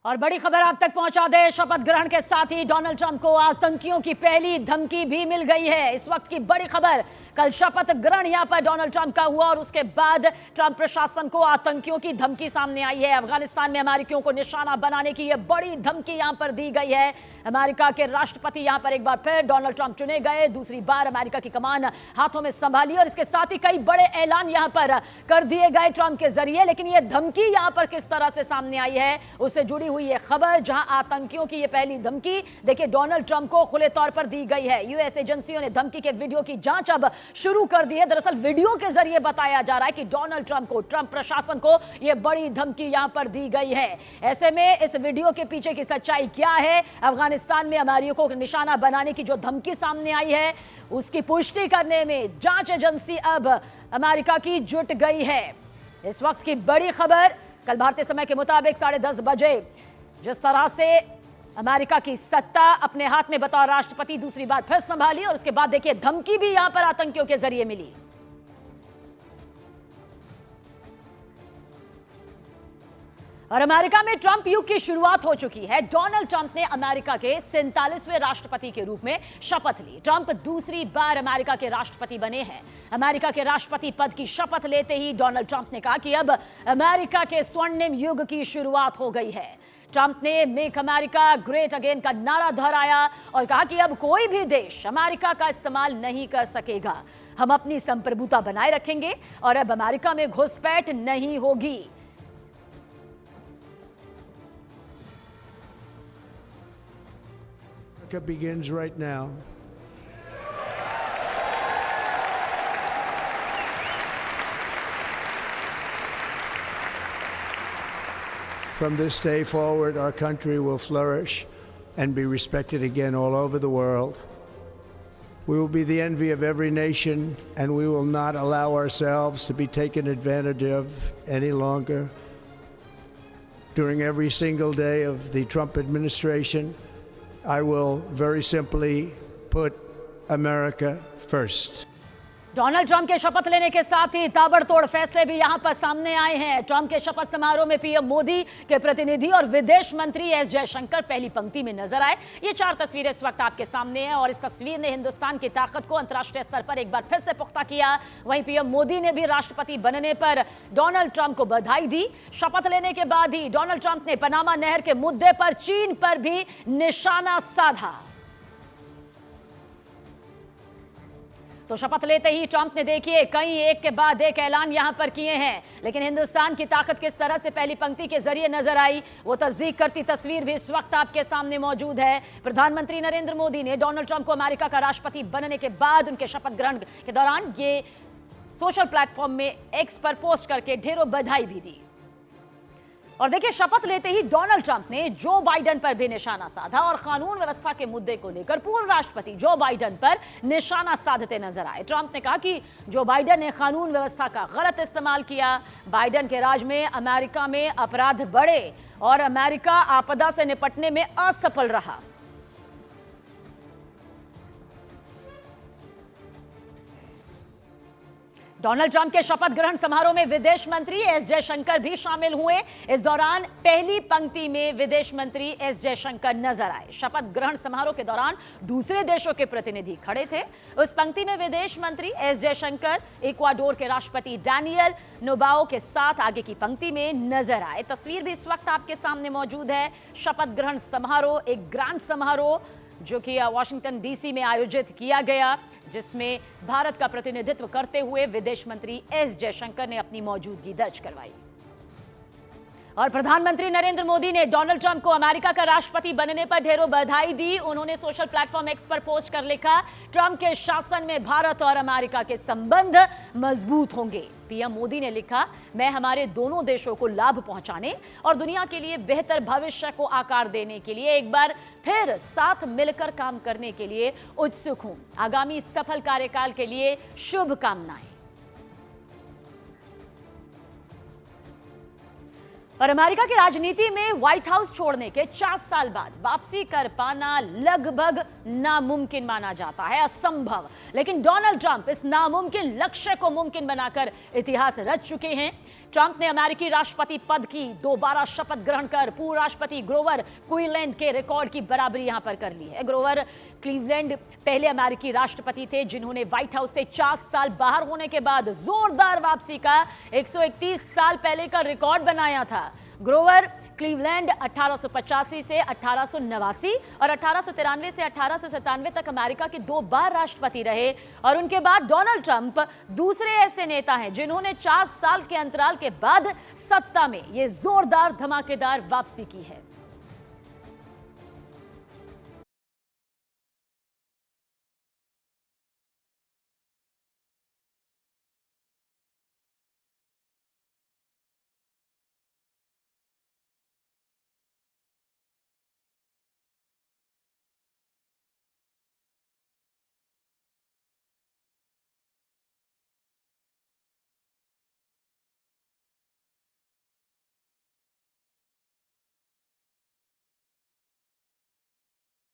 और बड़ी खबर आप तक पहुंचा दे, शपथ ग्रहण के साथ ही डोनाल्ड ट्रंप को आतंकियों की पहली धमकी भी मिल गई है। इस वक्त की बड़ी खबर, कल शपथ ग्रहण यहां पर डोनाल्ड ट्रंप का हुआ और उसके बाद ट्रंप प्रशासन को आतंकियों की धमकी सामने आई है। अफगानिस्तान में अमेरिकियों को निशाना बनाने की यह बड़ी धमकी यहां पर दी गई है। अमेरिका के राष्ट्रपति यहां पर एक बार फिर डोनाल्ड ट्रंप चुने गए, दूसरी बार अमेरिका की कमान हाथों में संभाली और इसके साथ ही कई बड़े ऐलान यहां पर कर दिए गए ट्रंप के जरिए। लेकिन यह धमकी यहां पर किस तरह से सामने आई है, उससे जुड़ी हुई ये खबर, जहां आतंकियों की ये पहली धमकी देखिए डोनाल्ड ट्रंप को खुले तौर पर दी गई है। यूएस एजेंसियों ने धमकी के वीडियो की जांच अब शुरू कर दी है। दरअसल वीडियो के जरिए बताया जा रहा है कि डोनाल्ड ट्रंप को, ट्रंप प्रशासन को यह बड़ी धमकी यहां पर दी गई है। ऐसे में इस वीडियो के पीछे की सच्चाई क्या है, अफगानिस्तान में अमेरिकियों को निशाना बनाने की जो धमकी सामने आई है उसकी पुष्टि करने में जांच एजेंसी अब अमेरिका की जुट गई है। इस वक्त की बड़ी खबर, कल भारतीय समय के मुताबिक 10:30 बजे जिस तरह से अमेरिका की सत्ता अपने हाथ में बतौर राष्ट्रपति दूसरी बार फिर संभाली और उसके बाद देखिए धमकी भी यहां पर आतंकियों के जरिए मिली। और अमेरिका में ट्रंप युग की शुरुआत हो चुकी है। डोनाल्ड ट्रंप ने अमेरिका के 47वें राष्ट्रपति के रूप में शपथ ली। ट्रंप दूसरी बार अमेरिका के राष्ट्रपति बने हैं। अमेरिका के राष्ट्रपति पद की शपथ लेते ही डोनाल्ड ट्रंप ने कहा कि अब अमेरिका के स्वर्णिम युग की शुरुआत हो गई है। ट्रंप ने मेक अमेरिका ग्रेट अगेन का नारा दोहराया और कहा कि अब कोई भी देश अमेरिका का इस्तेमाल नहीं कर सकेगा। हम अपनी संप्रभुता बनाए रखेंगे और अब अमेरिका में घुसपैठ नहीं होगी। America begins right now. From this day forward, our country will flourish and be respected again all over the world. We will be the envy of every nation, and we will not allow ourselves to be taken advantage of any longer. During every single day of the Trump administration, I will very simply put America first. Donald Trump के शपथ लेने के साथ ही ताबड़तोड़ फैसले भी यहां पर सामने आए हैं। ट्रंप के शपथ समारोह में पीएम मोदी के प्रतिनिधि और विदेश मंत्री एस जयशंकर पहली पंक्ति में नजर आए। ये 4 तस्वीरें इस वक्त आपके सामने हैं और इस तस्वीर ने हिंदुस्तान की ताकत को अंतर्राष्ट्रीय स्तर पर एक बार फिर से पुख्ता किया। वहीं पीएम मोदी ने भी राष्ट्रपति बनने पर डोनाल्ड ट्रंप को बधाई दी। शपथ लेने के बाद ही डोनाल्ड ट्रंप ने पनामा नहर के मुद्दे पर चीन पर भी निशाना साधा। तो शपथ लेते ही ट्रंप ने देखिए कई एक के बाद एक ऐलान यहां पर किए हैं। लेकिन हिंदुस्तान की ताकत किस तरह से पहली पंक्ति के जरिए नजर आई, वो तस्दीक करती तस्वीर भी इस वक्त आपके सामने मौजूद है। प्रधानमंत्री नरेंद्र मोदी ने डोनाल्ड ट्रंप को अमेरिका का राष्ट्रपति बनने के बाद उनके शपथ ग्रहण के दौरान ये सोशल प्लेटफॉर्म में एक्स पर पोस्ट करके ढेरों बधाई भी दी। और देखिए शपथ लेते ही डोनाल्ड ट्रंप ने जो बाइडेन पर भी निशाना साधा और कानून व्यवस्था के मुद्दे को लेकर पूर्व राष्ट्रपति जो बाइडेन पर निशाना साधते नजर आए। ट्रंप ने कहा कि जो बाइडेन ने कानून व्यवस्था का गलत इस्तेमाल किया। बाइडेन के राज में अमेरिका में अपराध बढ़े और अमेरिका आपदा से निपटने में असफल रहा। डोनाल्ड ट्रंप के शपथ ग्रहण समारोह में विदेश मंत्री एस जयशंकर भी शामिल हुए। इस दौरान पहली पंक्ति में विदेश मंत्री एस जयशंकर नजर आए। शपथ ग्रहण समारोह के दौरान दूसरे देशों के प्रतिनिधि खड़े थे। उस पंक्ति में विदेश मंत्री एस जयशंकर इक्वाडोर के राष्ट्रपति डैनियल नोबाओ के साथ आगे की पंक्ति में नजर आए। तस्वीर भी इस वक्त आपके सामने मौजूद है। शपथ ग्रहण समारोह एक ग्रैंड समारोह जो कि वाशिंगटन डीसी में आयोजित किया गया, जिसमें भारत का प्रतिनिधित्व करते हुए विदेश मंत्री एस जयशंकर ने अपनी मौजूदगी दर्ज करवाई। और प्रधानमंत्री नरेंद्र मोदी ने डोनाल्ड ट्रंप को अमेरिका का राष्ट्रपति बनने पर ढेरों बधाई दी। उन्होंने सोशल प्लेटफॉर्म एक्स पर पोस्ट कर लिखा, ट्रंप के शासन में भारत और अमेरिका के संबंध मजबूत होंगे। पीएम मोदी ने लिखा, मैं हमारे दोनों देशों को लाभ पहुंचाने और दुनिया के लिए बेहतर भविष्य को आकार देने के लिए एक बार फिर साथ मिलकर काम करने के लिए उत्सुक हूं। आगामी सफल कार्यकाल के लिए शुभकामनाएं। और अमेरिका की राजनीति में व्हाइट हाउस छोड़ने के 4 साल बाद वापसी कर पाना लगभग नामुमकिन माना जाता है, असंभव। लेकिन डोनाल्ड ट्रंप इस नामुमकिन लक्ष्य को मुमकिन बनाकर इतिहास रच चुके हैं। ट्रंप ने अमेरिकी राष्ट्रपति पद की दोबारा शपथ ग्रहण कर पूर्व राष्ट्रपति ग्रोवर क्लीवलैंड के रिकॉर्ड की बराबरी यहां पर कर ली है। ग्रोवर क्लीवलैंड पहले अमेरिकी राष्ट्रपति थे जिन्होंने व्हाइट हाउस से 4 साल बाहर होने के बाद जोरदार वापसी का 131 साल पहले का रिकॉर्ड बनाया था। ग्रोवर क्लीवलैंड 1885 से 1889 और 1893 से 1897 तक अमेरिका के 2 बार राष्ट्रपति रहे और उनके बाद डोनाल्ड ट्रंप दूसरे ऐसे नेता हैं जिन्होंने 4 साल के अंतराल के बाद सत्ता में ये जोरदार धमाकेदार वापसी की है।